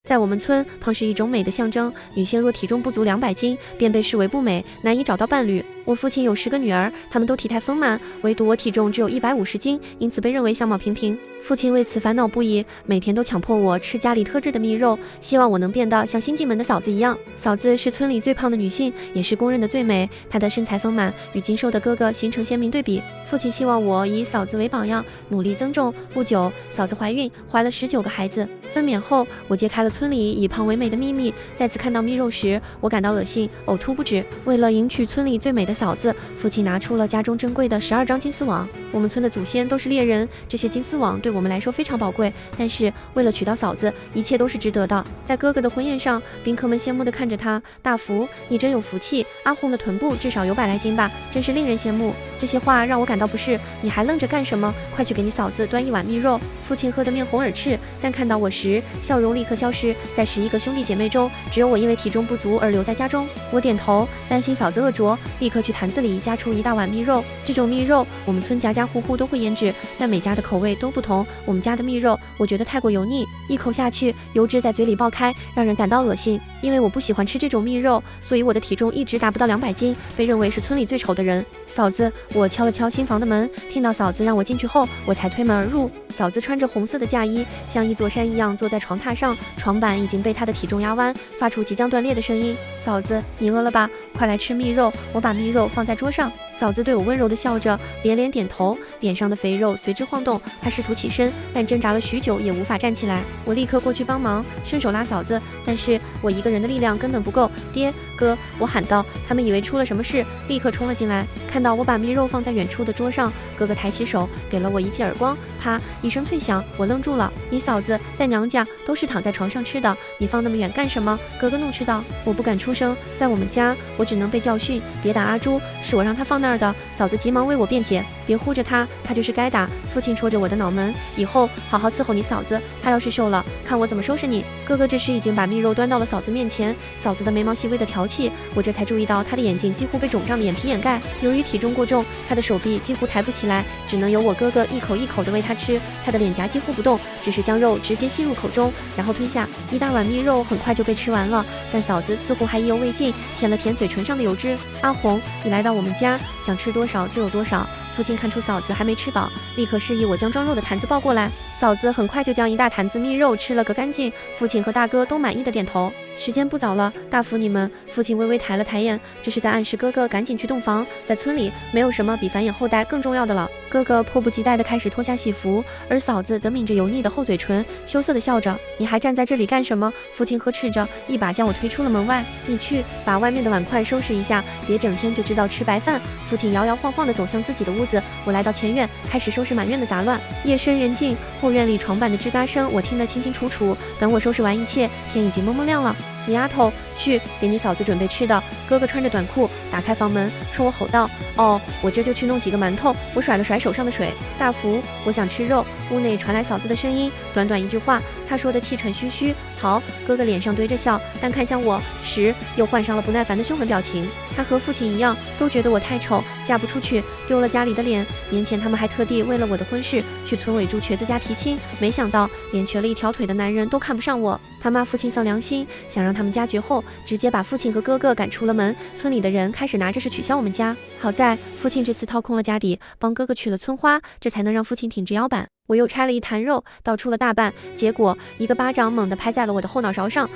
在我们村，胖是一种美的象征，女性若体重不足200斤，便被视为不美，难以找到伴侣。我父亲有10个女儿，她们都体态丰满，唯独我体重只有150斤，因此被认为相貌平平。父亲为此烦恼不已，每天都强迫我吃家里特制的蜜肉，希望我能变得像新进门的嫂子一样。嫂子是村里最胖的女性，也是公认的最美，她的身材丰满，与精瘦的哥哥形成鲜明对比。父亲希望我以嫂子为榜样，努力增重。不久，嫂子怀孕，怀了19个孩子。分娩后，我揭开了村里以胖为美的秘密。再次看到蜜肉时，我感到恶心、呕吐不止。为了迎娶村里最美的嫂子，父亲拿出了家中珍贵的12张金丝网。我们村的祖先都是猎人，这些金丝网对我们来说非常宝贵。但是为了娶到嫂子，一切都是值得的。在哥哥的婚宴上，宾客们羡慕地看着他：“大福，你真有福气！阿红的臀部至少有100来斤吧，真是令人羡慕。”这些话让我感到不适。你还愣着干什么？快去给你嫂子端一碗蜜肉。父亲喝得面红耳赤，但看到我时，笑容立刻消失。在11个兄弟姐妹中，只有我因为体重不足而留在家中。我点头，担心嫂子饿着，立刻去坛子里夹出一大碗蜜肉。这种蜜肉，我们村家家户户都会腌制，但每家的口味都不同。我们家的蜜肉，我觉得太过油腻，一口下去，油脂在嘴里爆开，让人感到恶心。因为我不喜欢吃这种蜜肉，所以我的体重一直达不到200斤，被认为是村里最丑的人。嫂子，我敲了敲新房的门，听到嫂子让我进去后，我才推门而入。嫂子穿着红色的嫁衣，像一座山一样坐在床榻上，床板已经被她的体重压弯，发出即将断裂的声音。嫂子，你饿了吧？快来吃蜜肉。我把蜜肉放在桌上，嫂子对我温柔地笑着，连连点头，脸上的肥肉随之晃动。她试图起身，但挣扎了许久也无法站起来。我立刻过去帮忙，伸手拉嫂子，但是我一个人的力量根本不够。爹，哥，我喊道。他们以为出了什么事，立刻冲了进来。看到我把蜜肉放在远处的桌上，哥哥抬起手给了我一记耳光，啪一声脆响，我愣住了。你嫂子在娘家都是躺在床上吃的，你放那么远干什么？哥哥怒斥道。我不敢出声，在我们家我只能被教训，别打阿朱，是我让他放那儿的。嫂子急忙为我辩解，别护着他，他就是该打。父亲戳着我的脑门，以后好好伺候你嫂子，她要是瘦了，看我怎么收拾你。哥哥这时已经把蜜肉端到了嫂子面前，嫂子的眉毛细微的挑起，我这才注意到她的眼睛几乎被肿胀的眼皮掩盖。由于体重过重，她的手臂几乎抬不起来，只能由我哥哥一口一口的喂她吃。她的脸颊几乎不动，只是将肉直接吸入口中，然后吞下。一大碗蜜肉很快就被吃完了，但嫂子似乎还意犹未尽，舔了舔嘴唇上的油脂。阿红，你来到我们家，想吃多少就有多少。父亲看出嫂子还没吃饱，立刻示意我将装肉的坛子抱过来。嫂子很快就将一大坛子蜜肉吃了个干净，父亲和大哥都满意的点头。时间不早了，大福你们。父亲微微抬了抬眼，这是在暗示哥哥赶紧去洞房。在村里，没有什么比繁衍后代更重要的了。哥哥迫不及待地开始脱下喜服，而嫂子则抿着油腻的厚嘴唇，羞涩地笑着。你还站在这里干什么？父亲呵斥着，一把将我推出了门外。你去把外面的碗筷收拾一下，别整天就知道吃白饭。父亲摇摇晃晃地走向自己的屋子，我来到前院，开始收拾满院的杂乱。夜深人静，后院里床板的吱嘎声我听得清清楚楚。等我收拾完一切，天已经蒙蒙亮了。死丫头，去给你嫂子准备吃的。哥哥穿着短裤打开房门，冲我吼道：“哦，我这就去弄几个馒头。”我甩了甩手上的水。大福，我想吃肉。屋内传来嫂子的声音，短短一句话，她说的气喘吁吁。好，哥哥脸上堆着笑，但看向我时又换上了不耐烦的凶狠表情。他和父亲一样，都觉得我太丑，嫁不出去，丢了家里的脸。年前他们还特地为了我的婚事去村委朱瘸子家提亲，没想到连瘸了一条腿的男人都看不上我。他骂父亲丧良心，想让他们家绝后，直接把父亲和哥哥赶出了门。村里的人开始拿这事取笑我们家。好在父亲这次掏空了家底，帮哥哥娶了村花，这才能让父亲挺直腰板。我又拆了一坛肉，倒出了大半，结果一个巴掌猛地拍在了我的后脑勺上，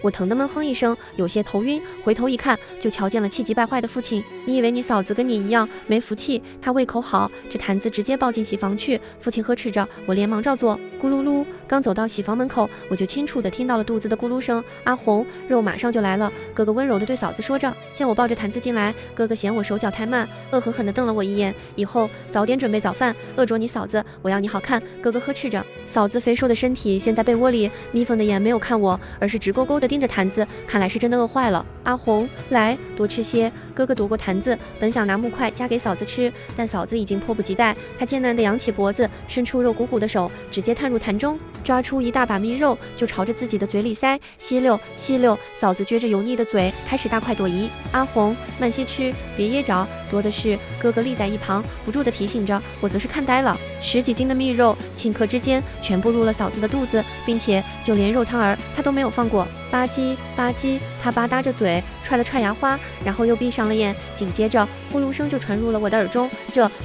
我疼得闷哼一声，有些头晕。回头一看，就瞧见了气急败坏的父亲。你以为你嫂子跟你一样没福气？她胃口好，这坛子直接抱进洗房去。父亲呵斥着，我连忙照做。咕噜噜，刚走到洗房门口，我就清楚地听到了肚子的咕噜声。阿红，肉马上就来了。哥哥温柔地对嫂子说着。见我抱着坛子进来，哥哥嫌我手脚太慢，恶狠狠地瞪了我一眼。以后早点准备早饭，饿着你嫂子，我要你好看。哥哥呵斥着。嫂子肥硕的身体陷在被窝里，眯缝的眼没有看我，而是直勾勾地盯着坛子，看来是真的饿坏了。阿红，来多吃些。哥哥夺过坛子，本想拿木块夹给嫂子吃，但嫂子已经迫不及待，她艰难地扬起脖子，伸出肉鼓鼓的手，直接探入坛中，抓出一大把蜜肉，就朝着自己的嘴里塞。吸溜吸溜，嫂子撅着油腻的嘴，开始大快朵颐。阿红，慢些吃，别噎着，多的是。哥哥立在一旁，不住地提醒着，我则是看呆了。10几斤的蜜肉，顷刻之间全部入了嫂子的肚子，并且就连肉汤儿她都没有放过。吧唧吧唧，她吧嗒着嘴，踹了踹牙花，然后又闭上了眼，紧接着呼噜声就传入了我的耳中。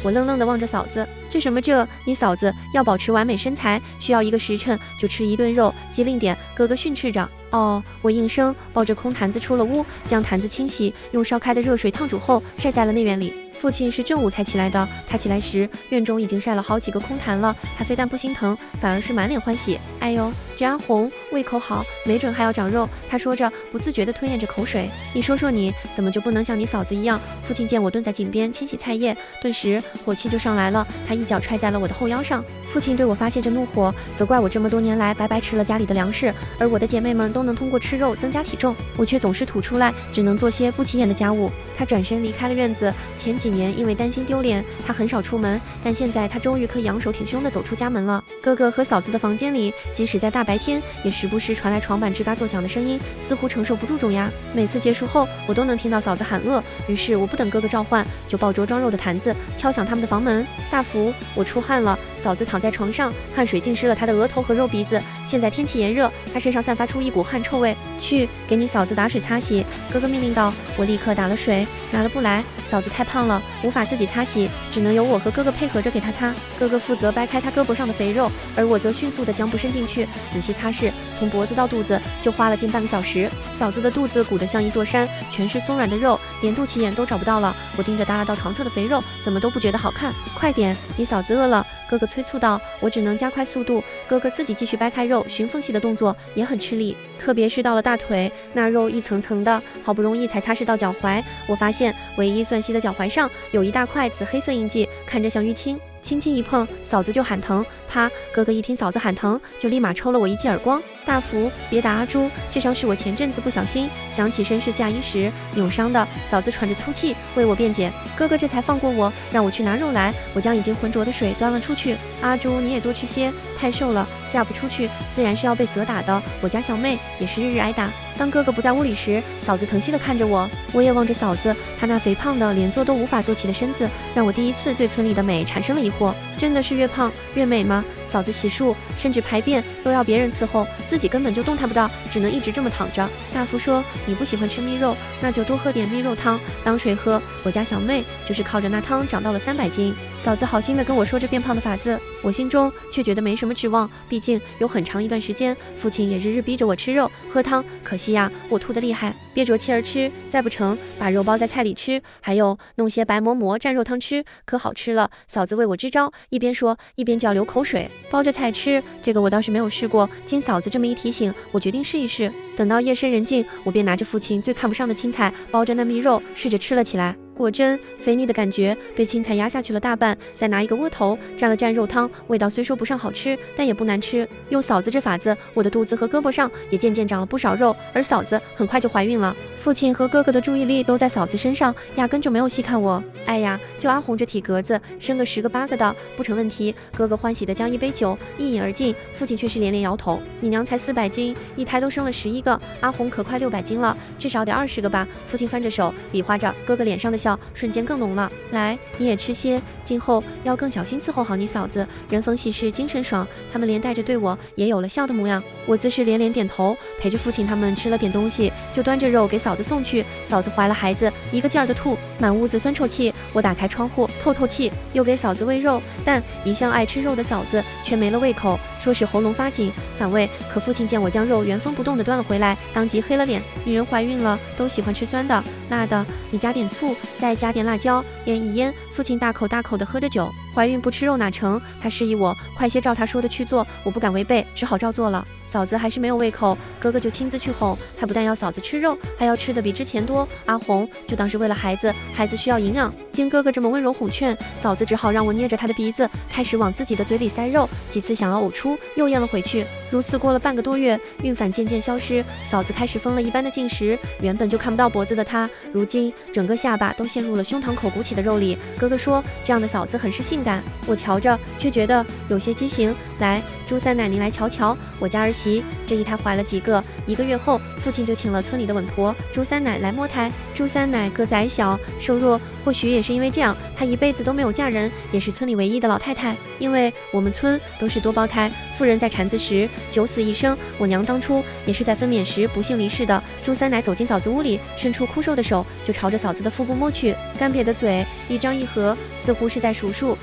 我愣愣地望着嫂子，这什么这？你嫂子要保持完美身材，需要1个时辰就吃1顿肉，机灵点！哥哥训斥着。哦，我应声抱着空坛子出了屋，将坛子清洗，用烧开的热水烫煮后晒在了内院里。父亲是正午才起来的，他起来时院中已经晒了好几个空坛了。他非但不心疼，反而是满脸欢喜。哎呦，这阿红胃口好，没准还要长肉。他说着，不自觉地吞咽着口水。你说说你怎么就不能像你嫂子一样？父亲见我蹲在井边清洗菜叶，顿时火气就上来了，他一脚踹在了我的后腰上。父亲对我发泄着怒火，责怪我这么多年来白白吃了家里的粮食，而我的姐妹们都能通过吃肉增加体重，我却总是吐出来，只能做些不起眼的家务。他转身离开了院子。前几年因为担心丢脸，他很少出门，但现在他终于可以仰首挺胸地走出家门了。哥哥和嫂子的房间里，即使在大白天，也时不时传来床板吱嘎作响的声音，似乎承受不住重压。每次结束后，我都能听到嫂子喊饿，于是我不等哥哥召唤，就抱着装肉的坛子敲响他们的房门。大福，我出汗了。嫂子躺在床上，汗水浸湿了她的额头和肉鼻子。现在天气炎热，她身上散发出一股汗臭味。去，给你嫂子打水擦洗。哥哥命令道。我立刻打了水，拿了布来。嫂子太胖了，无法自己擦洗，只能由我和哥哥配合着给她擦。哥哥负责掰开她胳膊上的肥肉，而我则迅速地将布伸进去，仔细擦拭，从脖子到肚子就花了近半个小时。嫂子的肚子鼓得像一座山，全是松软的肉，连肚脐眼都找不到了。我盯着耷拉到床侧的肥肉，怎么都不觉得好看。快点，你嫂子饿了。哥哥催促道。我只能加快速度。哥哥自己继续掰开肉，寻缝隙的动作也很吃力，特别是到了大腿，那肉一层层的，好不容易才擦拭到脚踝。我发现唯一算细的脚踝上有一大块紫黑色印记，看着像淤青。轻轻一碰，嫂子就喊疼。啪！哥哥一听嫂子喊疼，就立马抽了我一记耳光。大福，别打阿朱，这伤是我前阵子不小心想起身世嫁衣时扭伤的。嫂子喘着粗气为我辩解。哥哥这才放过我，让我去拿肉来。我将已经浑浊的水端了出去。阿朱，你也多吃些，太瘦了，嫁不出去自然是要被责打的。我家小妹也是日日挨打。当哥哥不在屋里时，嫂子疼惜地看着我，我也望着嫂子，她那肥胖的连坐都无法坐起的身子，让我第一次对村里的美产生了疑惑。真的是越胖越美吗？嫂子洗漱甚至排便都要别人伺候，自己根本就动弹不到，只能一直这么躺着。大福说，你不喜欢吃蜜肉，那就多喝点蜜肉汤当水喝。我家小妹就是靠着那汤长到了300斤。嫂子好心地跟我说着变胖的法子，我心中却觉得没什么指望，毕竟有很长一段时间父亲也日日逼着我吃肉喝汤，可惜呀，我吐得厉害，憋着气儿吃，再不成把肉包在菜里吃，还有弄些白馍馍蘸肉汤吃，可好吃了。嫂子为我支招，一边说一边就要流口水。包着菜吃，这个我倒是没有试过，经嫂子这么一提醒，我决定试一试。等到夜深人静，我便拿着父亲最看不上的青菜，包着那蜜肉试着吃了起来。果真肥腻的感觉被青菜压下去了大半，再拿一个窝头蘸了蘸肉汤，味道虽说不上好吃，但也不难吃。用嫂子这法子，我的肚子和胳膊上也渐渐长了不少肉，而嫂子很快就怀孕了。父亲和哥哥的注意力都在嫂子身上，压根就没有细看我。哎呀，就阿红这体格子，生个10个8个的不成问题。哥哥欢喜地将一杯酒一饮而尽，父亲却是连连摇头。你娘才400斤，一胎都生了11个，阿红可快600斤了，至少得20个吧。父亲翻着手比划着，哥哥脸上的笑瞬间更浓了。来，你也吃些，今后要更小心伺候好你嫂子。人逢喜事精神爽，他们连带着对我也有了笑的模样。我自是连连点头，陪着父亲他们吃了点东西，就端着肉给嫂子送去。嫂子怀了孩子，一个劲儿的吐，满屋子酸臭气。我打开窗户透透气，又给嫂子喂肉，但一向爱吃肉的嫂子却没了胃口，说是喉咙发紧反胃。可父亲见我将肉原封不动地端了回来，当即黑了脸。女人怀孕了都喜欢吃酸的辣的，你加点醋，再加点辣椒，腌一腌。父亲大口大口地喝着酒。怀孕不吃肉哪成？他示意我快些照他说的去做，我不敢违背，只好照做了。嫂子还是没有胃口，哥哥就亲自去哄，他不但要嫂子吃肉，还要吃的比之前多。阿红就当是为了孩子，孩子需要营养。经哥哥这么温柔哄劝，嫂子只好让我捏着她的鼻子，开始往自己的嘴里塞肉，几次想要呕出，又咽了回去。如此过了半个多月，孕反渐渐消失，嫂子开始疯了一般的进食，原本就看不到脖子的她，如今整个下巴都陷入了胸膛口鼓起的肉里。哥哥说这样的嫂子很是性感，我瞧着却觉得有些畸形，来，朱三奶，您来瞧瞧，我家儿媳这一胎怀了几个？1个月后，父亲就请了村里的稳婆朱三奶来摸胎。朱三奶个子矮小瘦弱，或许也是因为这样，她一辈子都没有嫁人，也是村里唯一的老太太。因为我们村都是多胞胎，妇人在产子时9死1生，我娘当初也是在分娩时不幸离世的。朱三奶走进嫂子屋里，伸出枯瘦的手就朝着嫂子的腹部摸去，干瘪的嘴一张一合，似乎是在数数。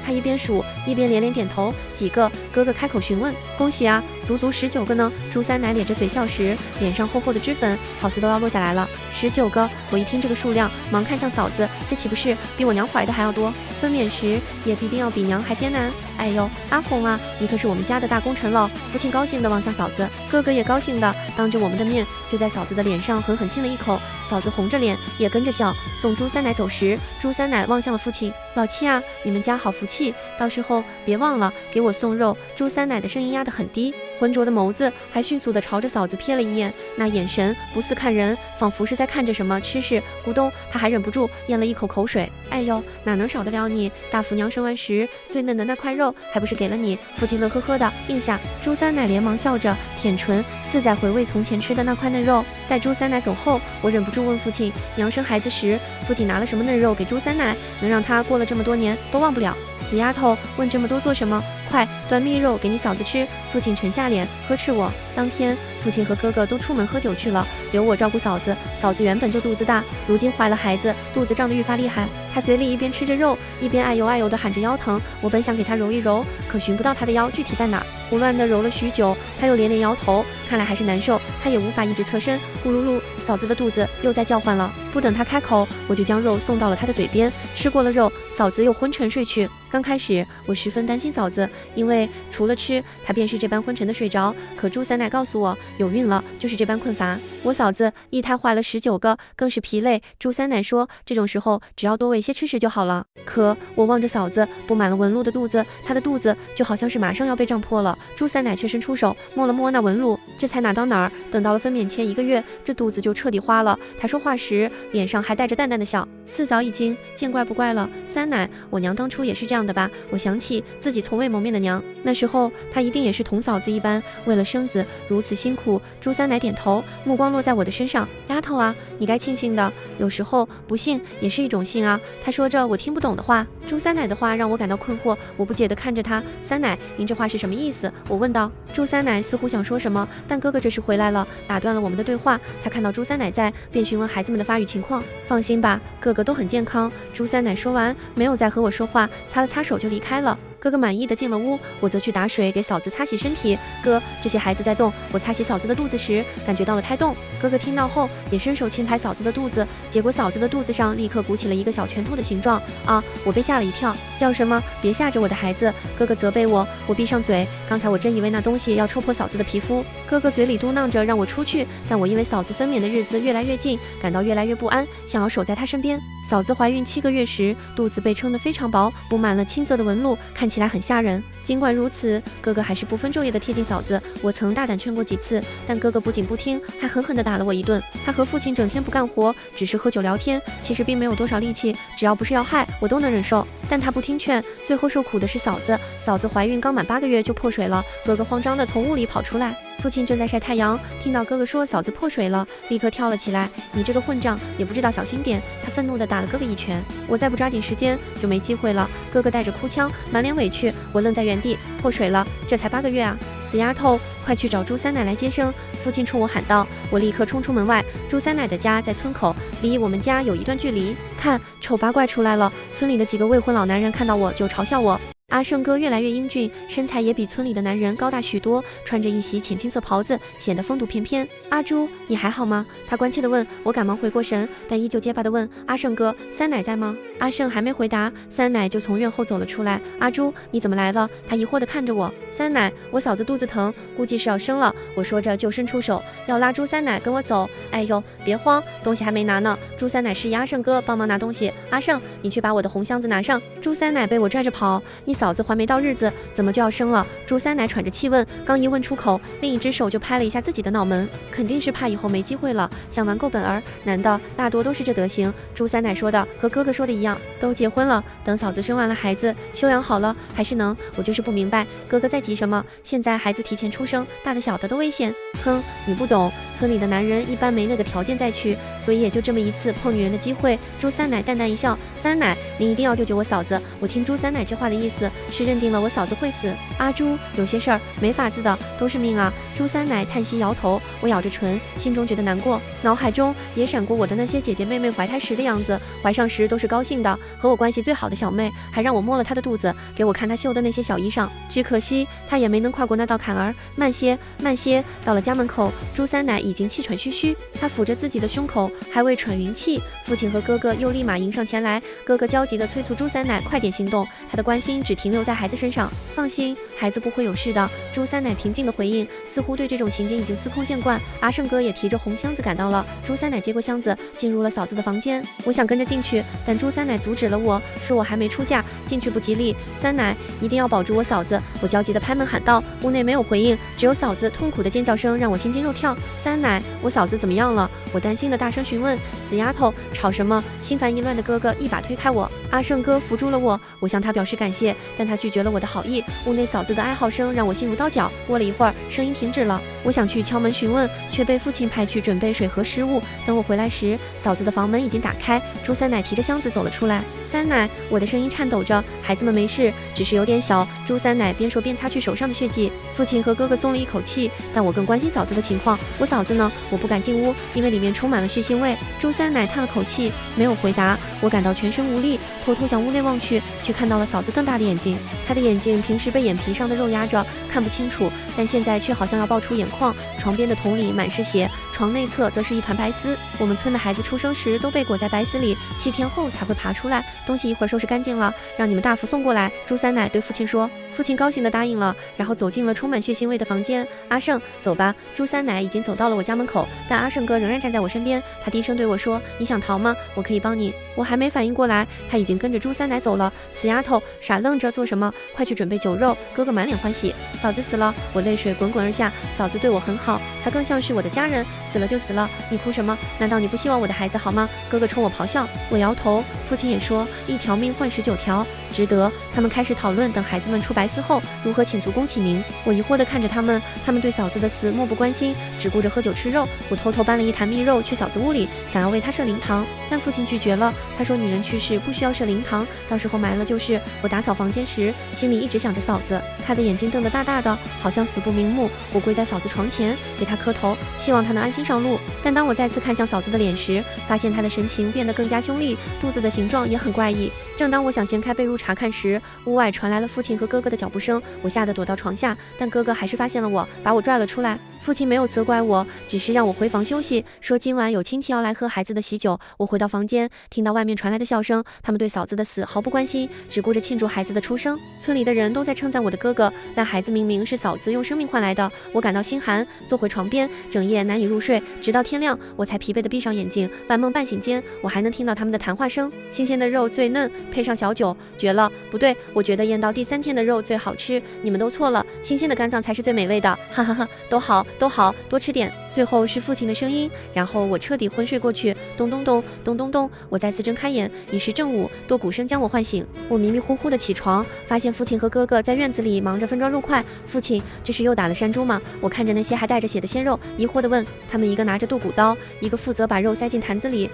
他一边数一边连连点头。几个？哥哥开口询问。恭喜啊，足足19个呢。朱三奶咧着嘴笑时，脸上厚厚的脂粉好似都要落下来了。19个！我一听这个数量，忙看向嫂子，这岂不是比我娘怀的还要多？分娩时也必定要比娘还艰难。哎呦，阿红啊，你可是我们家的大功臣了。父亲高兴地望向嫂子，哥哥也高兴的当着我们的面就在嫂子的脸上狠狠亲了一口。嫂子红着脸也跟着笑。送朱三奶走时，朱三奶望向了父亲，老七啊，你们家好福气，到时候别忘了给我送肉。朱三奶的声音压得很低，浑浊的眸子还迅速地朝着嫂子瞥了一眼，那眼神不似看人，仿佛是在看着什么吃食。咕咚，他还忍不住咽了一口口水。哎呦，哪能少得了你？大福娘生完时最嫩的那块肉，还不是给了你？父亲乐呵呵的应下。朱三奶连忙笑着舔唇，似在回味从前吃的那块嫩肉。待朱三奶走后，我忍不住问父亲，娘生孩子时，父亲拿了什么嫩肉给朱三奶，能让她过了这么多年都忘不了？死丫头，问这么多做什么？快端蜜肉给你嫂子吃！父亲沉下脸呵斥我。当天父亲和哥哥都出门喝酒去了，留我照顾嫂子。嫂子原本就肚子大，如今怀了孩子，肚子胀得愈发厉害。她嘴里一边吃着肉，一边哎呦哎呦地喊着腰疼。我本想给她揉一揉，可寻不到她的腰具体在哪儿，胡乱地揉了许久，她又连连摇头，看来还是难受。她也无法一直侧身。咕噜噜，嫂子的肚子又在叫唤了。不等她开口，我就将肉送到了她的嘴边。吃过了肉，嫂子又昏沉睡去。刚开始我十分担心嫂子，因为除了吃，她便是这般昏沉的睡着。可朱三奶告诉我，有孕了就是这般困乏。我嫂子一胎怀了19个，更是疲累。朱三奶说，这种时候只要多喂些吃食就好了。可我望着嫂子布满了纹路的肚子，她的肚子就好像是马上要被胀破了。朱三奶却伸出手摸了摸那纹路，这才哪到哪儿。等到了分娩前1个月，这肚子就彻底花了。她说话时脸上还带着淡淡的笑。4早已经见怪不怪了。三奶，我娘当初也是这样的吧？我想起自己从未谋面的娘，那时候她一定也是同嫂子一般，为了生子如此辛苦。朱三奶点头，目光落在我的身上。丫头啊，你该庆幸的，有时候不幸也是一种幸啊。她说着我听不懂的话。朱三奶的话让我感到困惑，我不解地看着她。三奶，您这话是什么意思？我问道。朱三奶似乎想说什么，但哥哥这时回来了，打断了我们的对话。他看到朱三奶在，便询问孩子们的发育情况。放心吧，哥哥都很健康。朱三奶说完，没有再和我说话，擦了擦手就离开了。哥哥满意的进了屋，我则去打水给嫂子擦洗身体。哥，这些孩子在动。我擦洗嫂子的肚子时，感觉到了胎动。哥哥听到后，也伸手轻拍嫂子的肚子，结果嫂子的肚子上立刻鼓起了一个小拳头的形状。啊！我被吓了一跳，叫什么？别吓着我的孩子！哥哥责备我。我闭上嘴，刚才我真以为那东西要戳破嫂子的皮肤。哥哥嘴里嘟囔着让我出去，但我因为嫂子分娩的日子越来越近，感到越来越不安，想要守在她身边。嫂子怀孕7个月时，肚子被撑得非常薄，布满了青色的纹路，看起来很吓人。尽管如此，哥哥还是不分昼夜地贴近嫂子。我曾大胆劝过几次，但哥哥不仅不听，还狠狠地打了我一顿。他和父亲整天不干活，只是喝酒聊天，其实并没有多少力气，只要不是要害我都能忍受。但他不听劝，最后受苦的是嫂子。嫂子怀孕刚满8个月就破水了，哥哥慌张地从屋里跑出来。父亲正在晒太阳，听到哥哥说嫂子破水了，立刻跳了起来。你这个混账，也不知道小心点！他愤怒地打了哥哥一拳。我再不抓紧时间，就没机会了。哥哥带着哭腔，满脸委屈。我愣在原地，破水了，这才8个月啊！死丫头，快去找朱三奶来接生！父亲冲我喊道。我立刻冲出门外。朱三奶的家在村口，离我们家有一段距离。看，丑八怪出来了！村里的几个未婚老男人看到我就嘲笑我。阿胜哥越来越英俊，身材也比村里的男人高大许多，穿着一袭浅青色袍子，显得风度翩翩。阿朱，你还好吗？他关切地问。我赶忙回过神，但依旧结巴地问：阿胜哥，三奶在吗？阿胜还没回答，三奶就从院后走了出来。阿朱，你怎么来了？他疑惑地看着我。三奶，我嫂子肚子疼，估计是要生了。我说着就伸出手要拉朱三奶跟我走。哎呦，别慌，东西还没拿呢。朱三奶示意阿胜哥帮忙拿东西。阿胜，你去把我的红箱子拿上。朱三奶被我拽着跑，你嫂子还没到日子，怎么就要生了？朱三奶喘着气问，刚一问出口，另一只手就拍了一下自己的脑门，肯定是怕以后没机会了，想玩够本儿。男的大多都是这德行。朱三奶说的和哥哥说的一样，都结婚了，等嫂子生完了孩子，休养好了还是能。我就是不明白哥哥在急什么，现在孩子提前出生，大的小的都危险。哼，你不懂，村里的男人一般没那个条件再娶，所以也就这么一次碰女人的机会。朱三奶淡淡一笑，三奶，您一定要救救我嫂子。我听朱三奶这话的意思是认定了我嫂子会死。阿朱，有些事儿没法子的，都是命啊。朱三奶叹息摇头，我咬着唇，心中觉得难过，脑海中也闪过我的那些姐姐妹妹怀胎时的样子，怀上时都是高兴的，和我关系最好的小妹还让我摸了她的肚子，给我看她绣的那些小衣裳，只可惜她也没能跨过那道坎儿。慢些，慢些。到了家门口，朱三奶已经气喘吁吁，她抚着自己的胸口，还未喘匀气，父亲和哥哥又立马迎上前来，哥哥焦急地催促朱三奶快点行动，他的关心只停留在孩子身上。放心，孩子不会有事的。朱三奶平静的回应，似乎对这种情景已经司空见惯。阿胜哥也提着红箱子赶到了，朱三奶接过箱子，进入了嫂子的房间。我想跟着进去，但朱三奶阻止了我，说我还没出嫁，进去不吉利。三奶一定要保住我嫂子！我焦急地拍门喊道。屋内没有回应，只有嫂子痛苦的尖叫声让我心惊肉跳。三奶，我嫂子怎么样了？我担心的大声询问。死丫头，吵什么？心烦意乱的哥哥一把推开我。阿胜哥扶住了我，我向他表示感谢，但他拒绝了我的好意。屋内嫂子的哀嚎声让我心如刀绞，过了一会儿，声音停止了。我想去敲门询问，却被父亲派去准备水和食物。等我回来时，嫂子的房门已经打开，朱三奶提着箱子走了出来。三奶，我的声音颤抖着，孩子们没事，只是有点小。朱三奶边说边擦去手上的血迹。父亲和哥哥松了一口气，但我更关心嫂子的情况。我嫂子呢？我不敢进屋，因为里面充满了血腥味。朱三奶叹了口气，没有回答。我感到全身无力，偷偷向屋内望去，却看到了嫂子更大的眼睛。她的眼睛平时被眼皮上的肉压着，看不清楚，但现在却好像要爆出眼眶。床边的桶里满是血，床内侧则是一团白丝。我们村的孩子出生时都被裹在白丝里，7天后才会爬出来。东西一会儿收拾干净了，让你们大夫送过来。朱三奶对父亲说。父亲高兴地答应了，然后走进了充满血腥味的房间。阿胜，走吧。朱三奶已经走到了我家门口，但阿胜哥仍然站在我身边。他低声对我说：“你想逃吗？我可以帮你。”我还没反应过来，他已经跟着朱三奶走了。死丫头，傻愣着做什么？快去准备酒肉。哥哥满脸欢喜。嫂子死了，我泪水滚滚而下。嫂子对我很好，她更像是我的家人。死了就死了，你哭什么？难道你不希望我的孩子好吗？哥哥冲我咆哮。我摇头。父亲也说：“一条命换19条，值得。”他们开始讨论，等孩子们出白丝后如何请足公起名。我疑惑地看着他们对嫂子的死漠不关心，只顾着喝酒吃肉。我偷偷搬了一坛蜜肉去嫂子屋里，想要为她设灵堂，但父亲拒绝了。他说女人去世不需要设灵堂，到时候埋了就是。我打扫房间时，心里一直想着嫂子，她的眼睛瞪得大大的，好像死不瞑目。我跪在嫂子床前，给她磕头，希望她能安心上路。但当我再次看向嫂子的脸时，发现她的神情变得更加凶厉，肚子的形状也很怪异。正当我想掀开被褥查看时，屋外传来了父亲和哥哥的脚步声，我吓得躲到床下，但哥哥还是发现了我，把我拽了出来。父亲没有责怪我，只是让我回房休息，说今晚有亲戚要来喝孩子的喜酒。我回到房间，听到外面传来的笑声，他们对嫂子的死毫不关心，只顾着庆祝孩子的出生。村里的人都在称赞我的哥哥，但孩子明明是嫂子用生命换来的。我感到心寒，坐回床边，整夜难以入睡，直到天亮，我才疲惫地闭上眼睛。半梦半醒间，我还能听到他们的谈话声。新鲜的肉最嫩，配上小酒，绝了。不对，我觉得腌到第3天的肉最好吃，你们都错了，新鲜的肝脏才是最美味的。哈哈哈，都好，都好，多吃点。最后是父亲的声音，然后我彻底昏睡过去。咚咚咚，咚咚咚，我再次睁开眼，已是正午，多鼓声将我唤醒。我迷迷糊糊的起床，发现父亲和哥哥在院子里忙着分装肉块。父亲，这是又打了山猪吗？我看着那些还带着血的鲜肉，疑惑地问。他们一个拿着剁骨刀，一个负责把肉塞进坛子里。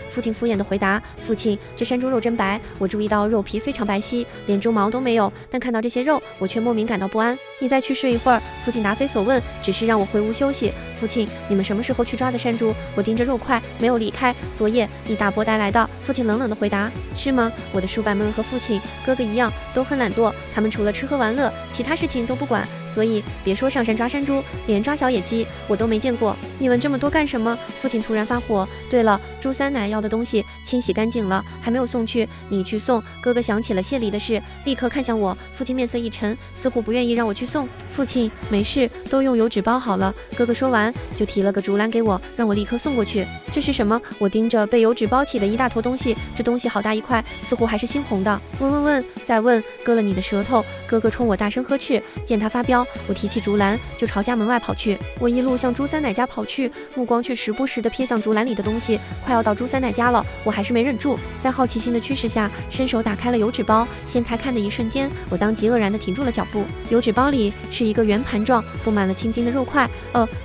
父亲敷衍地回答。父亲，这山猪肉真白，我注意到肉皮非常白皙，连猪毛都没有，但看到这些肉，我却莫名感到不安。你再去睡一会儿。父亲答非所问，只是让我回屋休息。父亲，你们什么时候去抓的山猪？我盯着肉块，没有离开。昨夜你大伯带来的。父亲冷冷地回答。是吗？我的叔伯们和父亲、哥哥一样，都很懒惰，他们除了吃喝玩乐，其他事情都不管，所以别说上山抓山猪，连抓小野鸡我都没见过。你问这么多干什么？父亲突然发火。对了，朱三奶要的东西清洗干净了，还没有送去，你去送。哥哥想起了谢礼的事，立刻看向我。父亲面色一沉，似乎不愿意让我去送。父亲，没事，都用油纸包好了。哥哥说完就提了个竹篮给我，让我立刻送过去。这是什么？我盯着被油纸包起的一大坨东西，这东西好大一块，似乎还是猩红的。问，再问，割了你的舌头！哥哥冲我大声呵斥。见他发飙，我提起竹篮就朝家门外跑去。我一路向朱三奶家跑去，目光却时不时地瞥向竹篮里的东西。快要到朱三奶家了，我还是没忍住，在好奇心的驱使下，伸手打开了油纸包。掀开看的一瞬间，我当即愕然地停住了脚步。油纸包里是一个圆盘状，布满了青筋的肉块，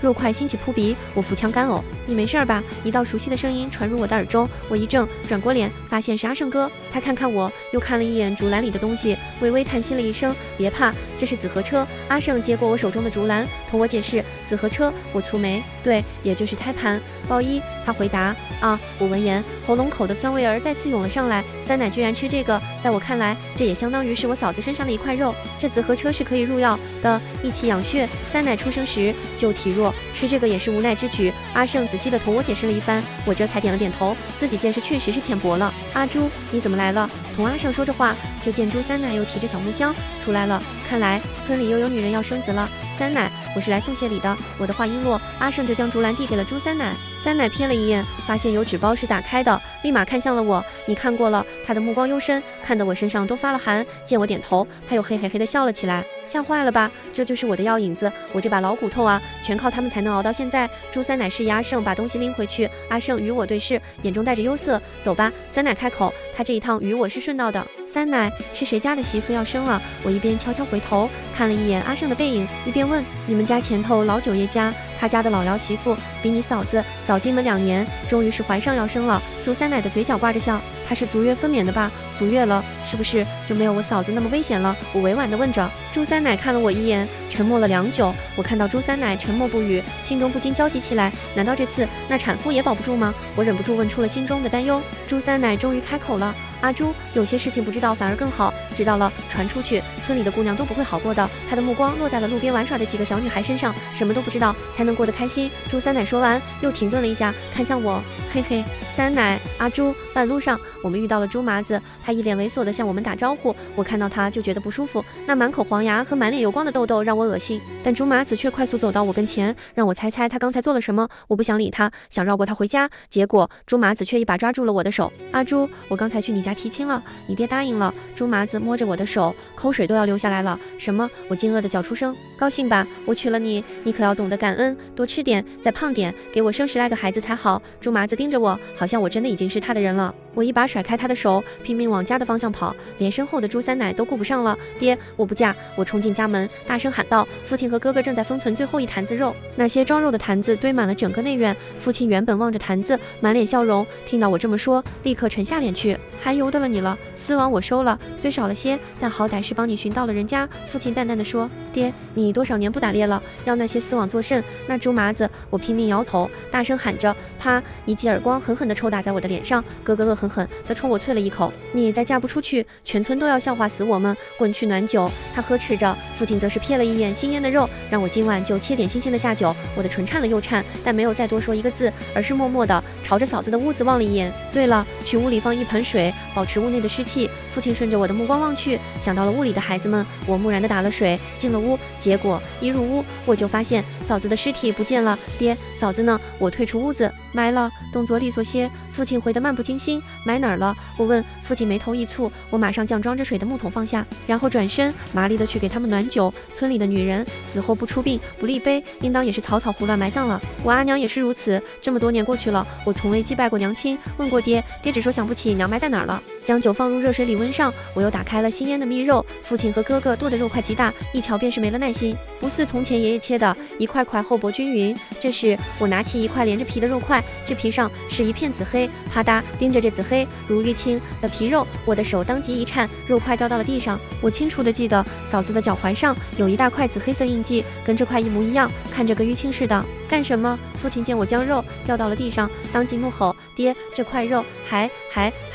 肉块腥气扑鼻，我腹腔干呕。你没事吧？一道熟悉的声音传入我的耳中，我一怔，转过脸，发现是阿胜哥。他看看我，又看了一眼竹篮里的东西，微微叹息了一声：“别怕，这是紫河车。”阿胜接过我手中的竹篮，同我解释：“紫河车。”我蹙眉：“对，也就是胎盘。”包衣，他回答：“啊！”我闻言，喉咙口的酸味儿再次涌了上来。三奶居然吃这个，在我看来，这也相当于是我嫂子身上的一块肉。这紫河车是可以入药的，益气养血。三奶出生时就体弱，吃这个也是无奈之举。阿胜仔细地同我解释了一番，我这才点了点头，自己见识确实是浅薄了。阿朱，你怎么来了？同阿胜说着话，就见朱三奶又提着小木箱出来了，看来村里又有女人要生子了。三奶，我是来送谢礼的。我的话音落，阿胜就将竹篮递给了朱三奶。三奶瞥了一眼，发现油纸包是打开的，立马看向了我。你看过了？他的目光幽深，看得我身上都发了寒。见我点头，他又嘿嘿嘿地笑了起来。吓坏了吧？这就是我的药引子，我这把老骨头啊，全靠他们才能熬到现在。朱三奶示意阿胜把东西拎回去。阿胜与我对视，眼中带着忧色。走吧。三奶开口，他这一趟与我是顺道的。三奶，是谁家的媳妇要生了？我一边悄悄回头看了一眼阿胜的背影，一边问：你们家前头老九爷家，他家的老姚媳妇比你嫂子早进门2年，终于是怀上要生了。朱三奶的嘴角挂着笑，她是足月分娩的吧？足月了，是不是就没有我嫂子那么危险了？我委婉地问着。朱三奶看了我一眼，沉默了良久。我看到朱三奶沉默不语，心中不禁焦急起来。难道这次那产妇也保不住吗？我忍不住问出了心中的担忧。朱三奶终于开口了：阿朱，有些事情不知道反而更好，知道了传出去，村里的姑娘都不会好过的。她的目光落在了路边玩耍的几个小女孩身上，什么都不知道才能过得开心。朱三奶说完，又停顿了一下，看向我，嘿嘿。三奶，阿朱，半路上我们遇到了朱麻子，他一脸猥琐地向我们打招呼，我看到他就觉得不舒服，那满口黄牙和满脸油光的痘痘让我恶心，但朱麻子却快速走到我跟前，让我猜猜他刚才做了什么。我不想理他，想绕过他回家，结果朱麻子却一把抓住了我的手。阿朱，我刚才去你家提亲了，你别答应了。朱麻子摸着我的手，口水都要流下来了。什么？我惊愕地叫出声。高兴吧？我娶了你，你可要懂得感恩，多吃点，再胖点，给我生10来个孩子才好。朱麻子盯着我，好像我真的已经是他的人了。我一把甩开他的手，拼命往家的方向跑，连身后的朱三奶都顾不上了。爹，我不嫁！我冲进家门，大声喊道。父亲和哥哥正在封存最后一坛子肉，那些装肉的坛子堆满了整个内院。父亲原本望着坛子，满脸笑容，听到我这么说，立刻沉下脸去。还由得了你了，丝网我收了，虽少了些，但好歹是帮你寻到了人家。父亲淡淡的说。爹，你多少年不打猎了？要那些丝网做甚？那朱麻子，我拼命摇头，大声喊着。啪！一记耳光狠狠地抽打在我的脸上，哥哥恶狠狠地冲我啐了一口。你再嫁不出去，全村都要笑话死我们！滚去暖酒！他呵斥着。父亲则是瞥了一眼新腌的肉，让我今晚就切点新鲜的下酒。我的唇颤了又颤，但没有再多说一个字，而是默默地朝着嫂子的屋子望了一眼。对了，去屋里放一盆水，保持屋内的湿气。父亲顺着我的目光望去，想到了屋里的孩子们，我木然地打了水，进了屋。结果一入屋，我就发现嫂子的尸体不见了。爹，嫂子呢？我退出屋子，埋了，动作利索些。父亲回得漫不经心，埋哪儿了？我问。父亲眉头一蹙，我马上将装着水的木桶放下，然后转身麻利地去给他们暖酒。村里的女人死后不出殡不立碑，应当也是草草胡乱埋葬了。我阿娘也是如此，这么多年过去了，我从未祭拜过娘亲，问过爹，爹只说想不起娘埋在哪儿了。将酒放入热水里温上，我又打开了新腌的蜜肉。父亲和哥哥剁的肉块极大，一瞧便是没了耐心，不似从前爷爷切的一块块厚薄均匀。这时我拿起一块连着皮的肉块，这皮上是一片紫黑，啪嗒盯着这紫黑如玉青的皮肉，我的手当即一颤，肉块掉到了地上。我清楚地记得嫂子的脚踝上有一大块紫黑色印记，跟这块一模一样，看着跟淤青似的。干什么？父亲见我将肉掉到了地上，当即怒吼：爹，这块肉还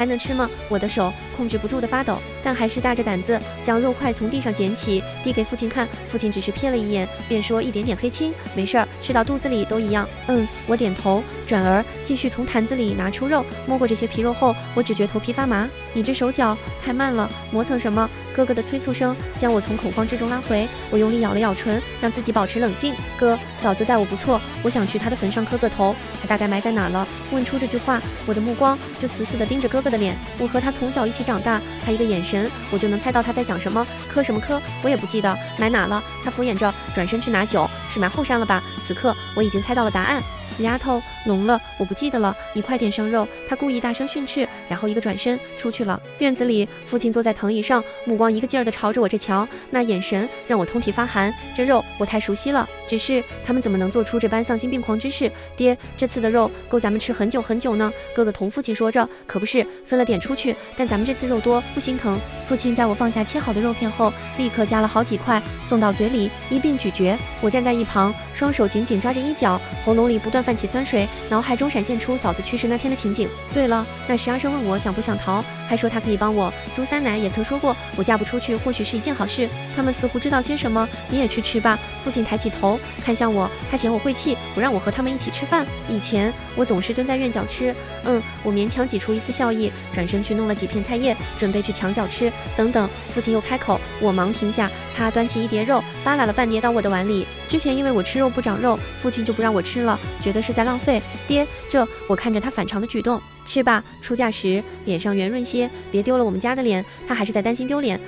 能吃吗？我的手控制不住的发抖，但还是大着胆子将肉块从地上捡起，递给父亲看。父亲只是瞥了一眼，便说一点点黑青，没事儿，吃到肚子里都一样。我点头，转而继续从坛子里拿出肉，摸过这些皮肉后，我只觉头皮发麻。你这手脚太慢了，磨蹭什么？哥哥的催促声将我从恐慌之中拉回，我用力咬了咬唇，让自己保持冷静。哥，嫂子待我不错，我想去她的坟上磕个头。她大概埋在哪儿了？问出这句话，我的目光就死死地盯着哥哥的脸。我和他从小一起长大，他一个眼神，我就能猜到他在想什么。磕什么磕？我也不记得。埋哪了？他敷衍着转身去拿酒，是埋后山了吧？此刻我已经猜到了答案。死丫头，聋了，我不记得了，你快点生肉。他故意大声训斥，然后一个转身出去了。院子里，父亲坐在藤椅上，目光一个劲儿地朝着我这瞧，那眼神让我通体发寒。这肉我太熟悉了，只是他们怎么能做出这般丧心病狂之事？爹，这次的肉够咱们吃很久很久呢。哥哥同父亲说着，可不是分了点出去，但咱们这次肉多，不心疼。父亲在我放下切好的肉片后，立刻夹了好几块送到嘴里，一并咀嚼。我站在一旁，双手紧紧抓着衣角，喉咙里不断泛起酸水，脑海中闪现出嫂子去世那天的情景。对了，那时阿生问我想不想逃，还说他可以帮我。朱三奶也曾说过，我嫁不出去或许是一件好事。他们似乎知道些什么，你也去吃吧。父亲抬起头看向我，他嫌我晦气，不让我和他们一起吃饭。以前我总是蹲在院角吃，我勉强挤出一丝笑意，转身去弄了几片菜叶，准备去墙角吃。等等，父亲又开口，我忙停下。他端起一碟肉，扒拉了半碟到我的碗里。之前因为我吃肉不长肉，父亲就不让我吃了，觉得是在浪费。爹，我看着他反常的举动，吃吧，出嫁时脸上圆润些，别丢了我们家的脸。他还是在担心丢脸。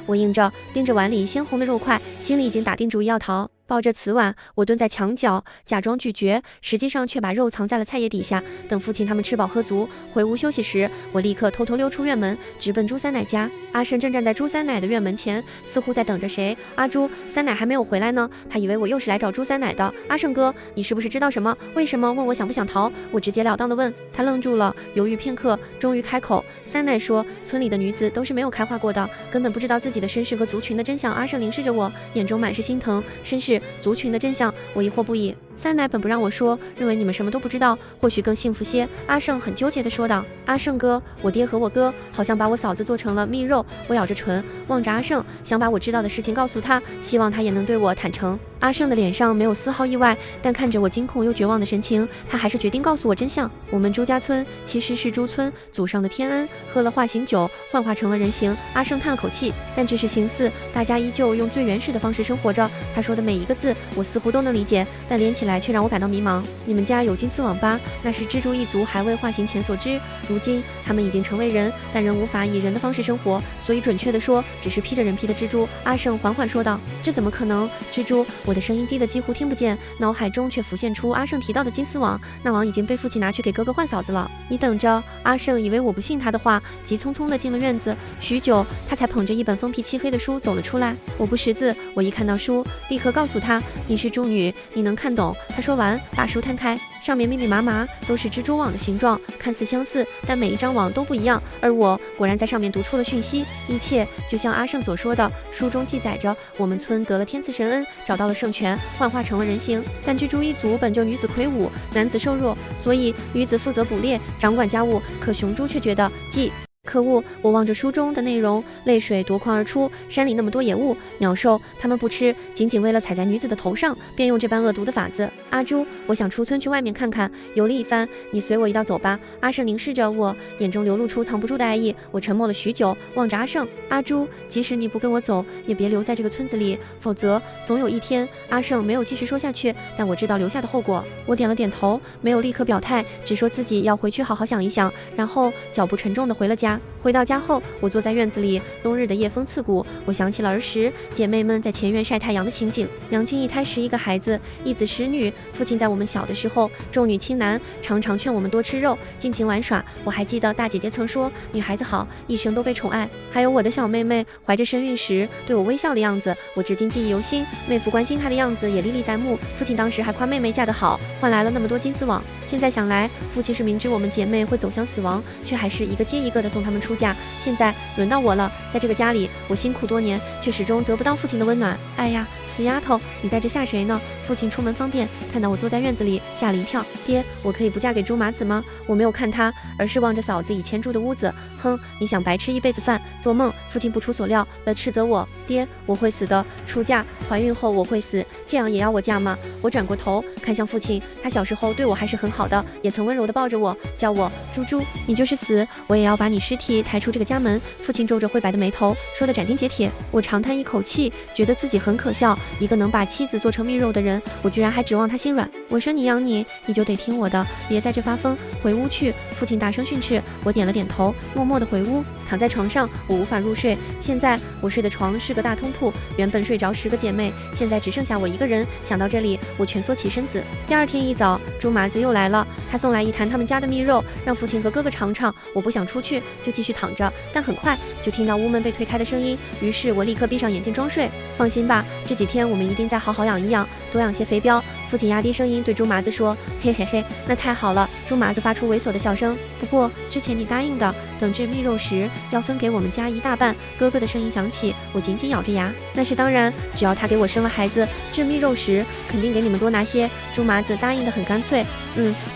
我应着，盯着碗里鲜红的肉块，心里已经打定主意要逃。抱着瓷碗，我蹲在墙角，假装咀嚼，实际上却把肉藏在了菜叶底下。等父亲他们吃饱喝足，回屋休息时，我立刻偷偷溜出院门，直奔朱三奶家。阿胜正站在朱三奶的院门前，似乎在等着谁。阿朱，三奶还没有回来呢，他以为我又是来找朱三奶的。阿胜哥，你是不是知道什么？为什么问我想不想逃？我直截了当的问。他愣住了，犹豫片刻，终于开口。三奶说，村里的女子都是没有开化过的，根本不知道自己的身世和族群的真相。阿胜凝视着我，眼中满是心疼。身世族群的真相，我疑惑不已。三奶本不让我说，认为你们什么都不知道，或许更幸福些。阿胜很纠结地说道。阿胜哥，我爹和我哥好像把我嫂子做成了蜜肉。我咬着唇，望着阿胜，想把我知道的事情告诉他，希望他也能对我坦诚。阿胜的脸上没有丝毫意外，但看着我惊恐又绝望的神情，他还是决定告诉我真相。我们朱家村其实是朱村祖上的天恩，喝了化形酒，幻化成了人形。阿胜叹了口气，但只是形似，大家依旧用最原始的方式生活着。他说的每一个字，我似乎都能理解，但连起来却让我感到迷茫。你们家有金丝网吧，那是蜘蛛一族还未化形前所知。如今他们已经成为人，但仍无法以人的方式生活，所以准确的说，只是披着人皮的蜘蛛。阿胜缓缓说道。这怎么可能？蜘蛛？我的声音低得几乎听不见，脑海中却浮现出阿胜提到的金丝网，那网已经被父亲拿去给哥哥换嫂子了。你等着。阿胜以为我不信他的话，急匆匆地进了院子，许久他才捧着一本封皮漆黑的书走了出来。我不识字，我一看到书，立刻告诉他，你是猪女，你能看懂。他说完，把书摊开，上面密密麻麻都是蜘蛛网的形状，看似相似，但每一张网都不一样。而我果然在上面读出了讯息，一切就像阿胜所说的，书中记载着我们村得了天赐神恩，找到了圣泉，幻化成了人形。但蜘蛛一族本就女子魁梧，男子瘦弱，所以女子负责捕猎，掌管家务，可雄猪却觉得可恶！我望着书中的内容，泪水夺眶而出。山里那么多野物、鸟兽，他们不吃，仅仅为了踩在女子的头上，便用这般恶毒的法子。阿朱，我想出村去外面看看，游历一番，你随我一道走吧。阿胜凝视着我，眼中流露出藏不住的爱意。我沉默了许久，望着阿胜。阿朱，即使你不跟我走，也别留在这个村子里，否则总有一天……阿胜没有继续说下去，但我知道留下的后果。我点了点头，没有立刻表态，只说自己要回去好好想一想，然后脚步沉重地回了家。回到家后，我坐在院子里，冬日的夜风刺骨，我想起了儿时姐妹们在前院晒太阳的情景。娘亲一胎11个孩子，一子10女，父亲在我们小的时候重女轻男，常常劝我们多吃肉，尽情玩耍。我还记得大姐姐曾说，女孩子好，一生都被宠爱。还有我的小妹妹怀着身孕时对我微笑的样子，我至今记忆犹新。妹夫关心她的样子也历历在目，父亲当时还夸妹妹嫁得好，换来了那么多金丝网。现在想来，父亲是明知我们姐妹会走向死亡，却还是一个接一个的送她们出嫁。现在轮到我了，在这个家里，我辛苦多年，却始终得不到父亲的温暖。哎呀，死丫头，你在这吓谁呢？父亲出门方便，看到我坐在院子里，吓了一跳。爹，我可以不嫁给朱麻子吗？我没有看他，而是望着嫂子以前住的屋子。哼，你想白吃一辈子饭，做梦！父亲不出所料地斥责我。爹，我会死的，出嫁怀孕后我会死，这样也要我嫁吗？我转过头看向父亲，他小时候对我还是很好的，也曾温柔地抱着我，叫我猪猪。你就是死，我也要把你尸体抬出这个家门。父亲皱着灰白的眉头，说得斩钉截铁。我长叹一口气，觉得自己很可笑，一个能把妻子做成蜜肉的人，我居然还指望他心软。我生你养你，你就得听我的，别在这发疯，回屋去！父亲大声训斥。我点了点头，默默地回屋。躺在床上，我无法入睡。现在我睡的床是个大通铺，原本睡着10个姐妹，现在只剩下我一个人。想到这里，我蜷缩起身子。第二天一早，朱麻子又来了，他送来一坛他们家的蜜肉，让父亲和哥哥尝尝。我不想出去，就继续躺着，但很快就听到屋门被推开的声音，于是我立刻闭上眼睛装睡。放心吧，这几天我们一定再好好养一养，多养些肥膘。父亲压低声音对朱麻子说：“嘿嘿嘿，那太好了。”朱麻子发出猥琐的笑声。不过之前你答应的，等制蜜肉时要分给我们家1大半。哥哥的声音响起，我紧紧咬着牙。那是当然，只要他给我生了孩子，制蜜肉时肯定给你们多拿些。朱麻子答应得很干脆。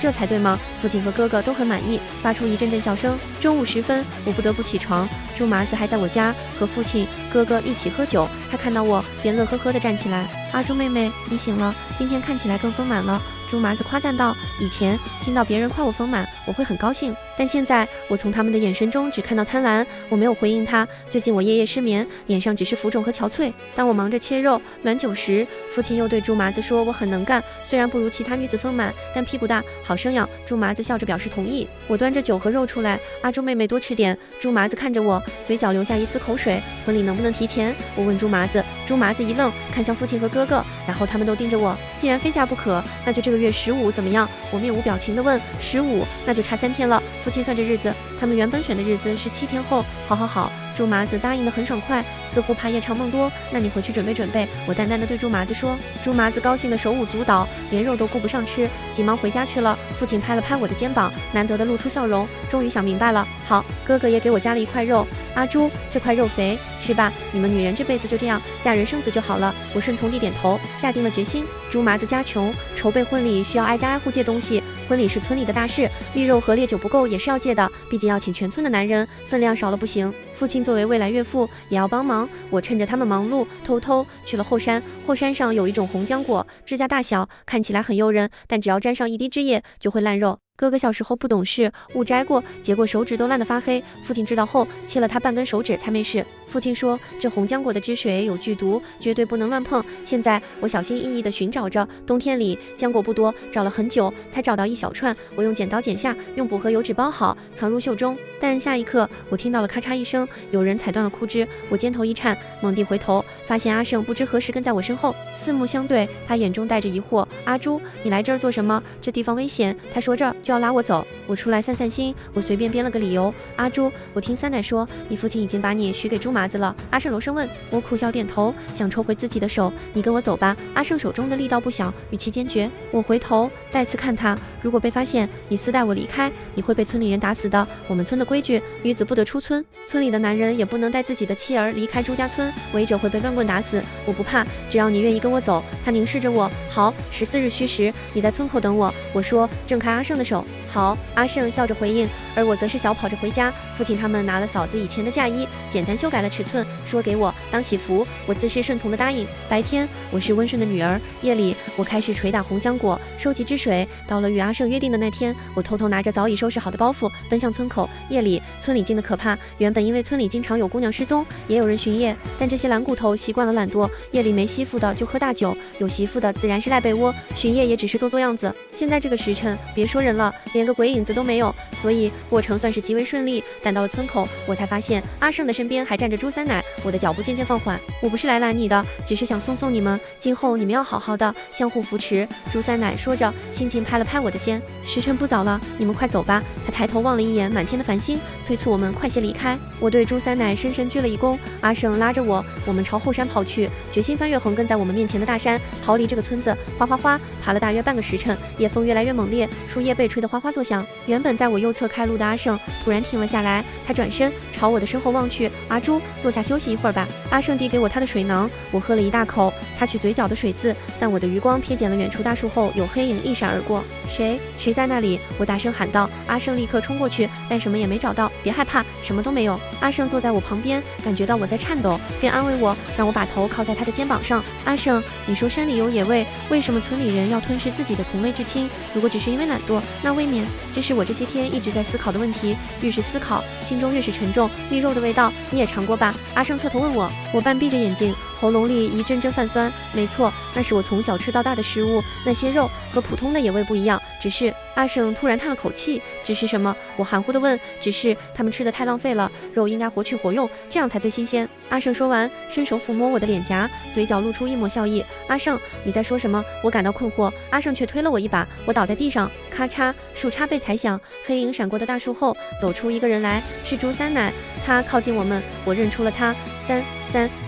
这才对嘛。父亲和哥哥都很满意，发出一阵阵笑声。中午时分，我不得不起床。朱麻子还在我家和父亲、哥哥一起喝酒，他看到我便乐呵呵地站起来。阿朱妹妹，你醒了，今天看起来更丰满了。朱麻子夸赞道：“以前听到别人夸我丰满，我会很高兴，但现在我从他们的眼神中只看到贪婪。”我没有回应他。最近我夜夜失眠，脸上只是浮肿和憔悴。当我忙着切肉、暖酒时，父亲又对朱麻子说：“我很能干，虽然不如其他女子丰满，但屁股大，好生养。”朱麻子笑着表示同意。我端着酒和肉出来，阿朱妹妹多吃点。朱麻子看着我，嘴角流下一丝口水。婚礼能不能提前？我问朱麻子。朱麻子一愣，看向父亲和哥哥，然后他们都盯着我。既然非嫁不可，那就这个月15怎么样？我面无表情地问。15，那就差3天了。父亲算着日子，他们原本选的日子是7天后。好。朱麻子答应得很爽快，似乎怕夜长梦多。那你回去准备准备，我淡淡地对朱麻子说。朱麻子高兴得手舞足蹈，连肉都顾不上吃，急忙回家去了。父亲拍了拍我的肩膀，难得地露出笑容，终于想明白了。好，哥哥也给我夹了一块肉。阿朱，这块肉肥，吃吧，你们女人这辈子就这样，嫁人生子就好了。我顺从地点头，下定了决心。朱麻子家穷，筹备婚礼需要挨家挨户借东西，婚礼是村里的大事，蜜肉和烈酒不够也是要借的，毕竟要请全村的男人，分量少了不行。父亲作为未来岳父也要帮忙，我趁着他们忙碌，偷偷去了后山。后山上有一种红浆果，指甲大小，看起来很诱人，但只要沾上一滴汁液就会烂肉。哥哥小时候不懂事，误摘过，结果手指都烂得发黑。父亲知道后，切了他半根手指才没事。父亲说，这红浆果的汁水有剧毒，绝对不能乱碰。现在我小心翼翼地寻找着，冬天里浆果不多，找了很久才找到一小串。我用剪刀剪下，用布和油纸包好，藏入袖中。但下一刻，我听到了咔嚓一声，有人踩断了枯枝。我肩头一颤，猛地回头，发现阿胜不知何时跟在我身后，四目相对，他眼中带着疑惑。阿朱，你来这儿做什么？这地方危险。他说着就要拉我走。我出来散散心，我随便编了个理由。阿朱，我听三奶说，你父亲已经把你许给朱麻子了。阿胜柔声问。我苦笑点头，想抽回自己的手。你跟我走吧。阿胜手中的力道不小，语气坚决。我回头再次看他，如果被发现你私带我离开，你会被村里人打死的。我们村的规矩，女子不得出村，村里的男人也不能带自己的妻儿离开朱家村，违者会被乱棍打死。我不怕，只要你愿意跟我走。他凝视着我。好，14日戌时，你在村口等我。我说，挣开阿胜的手。好，阿胜笑着回应，而我则是小跑着回家。父亲他们拿了嫂子以前的嫁衣，简单修改了尺寸，说给我当喜服。我自是顺从的答应。白天我是温顺的女儿，夜里我开始捶打红浆果，收集汁水。到了与阿胜约定的那天，我偷偷拿着早已收拾好的包袱奔向村口。夜里村里静得可怕，原本因为村里经常有姑娘失踪，也有人巡夜，但这些懒骨头习惯了懒惰，夜里没媳妇的就喝大酒，有媳妇的自然是赖被窝，巡夜也只是做做样子。现在这个时辰，别说人了，连个鬼影子都没有，所以过程算是极为顺利。但到了村口，我才发现阿胜的身边还站着朱三奶，我的脚步渐渐放缓。我不是来拦你的，只是想送送你们，今后你们要好好的，相互扶持。朱三奶说着，轻轻拍了拍我的肩。时辰不早了，你们快走吧。他抬头望了一眼满天的繁星，催促我们快些离开。我对朱三奶深深鞠了一躬。阿胜拉着我们朝后山跑去，决心翻越横亘在我们面前的大山，逃离这个村子。哗哗哗，爬了大约半个时辰，夜风越来越猛烈，树叶被吹得哗哗作响。原本在我右侧开路的阿胜突然停了下来，他转身朝我的身后望去。阿朱，坐下休息一会儿吧。阿胜递给我他的水囊，我喝了一大口，擦去嘴角的水渍。但我的余光瞥见了远处大树后有黑影一闪而过。谁在那里？我大声喊道。阿胜立刻冲过去，但什么也没找到。别害怕，什么都没有。阿胜坐在我旁边，感觉到我在颤抖，便安慰我，让我把头靠在他的肩膀上。阿胜，你说山里有野味，为什么村里人要吞噬自己的同类至亲？如果只是因为懒惰，那未免……这是我这些天一直在思考的问题。越是思考，心中越是沉重。蜜肉的味道，你也尝过吧？阿胜侧头问我。我半闭着眼睛，喉咙里一阵阵泛酸。没错，那是我从小吃到大的食物。那些肉和普通的野味不一样，只是……阿胜突然叹了口气。只是什么？我含糊地问。只是他们吃得太浪费了，肉应该活去活用，这样才最新鲜。阿胜说完，伸手抚摸我的脸颊，嘴角露出一抹笑意。阿胜，你在说什么？我感到困惑。阿胜却推了我一把，我倒在地上。咔嚓，树杈被踩响，黑影闪过的大树后走出一个人来，是朱三奶。他靠近我们，我认出了他。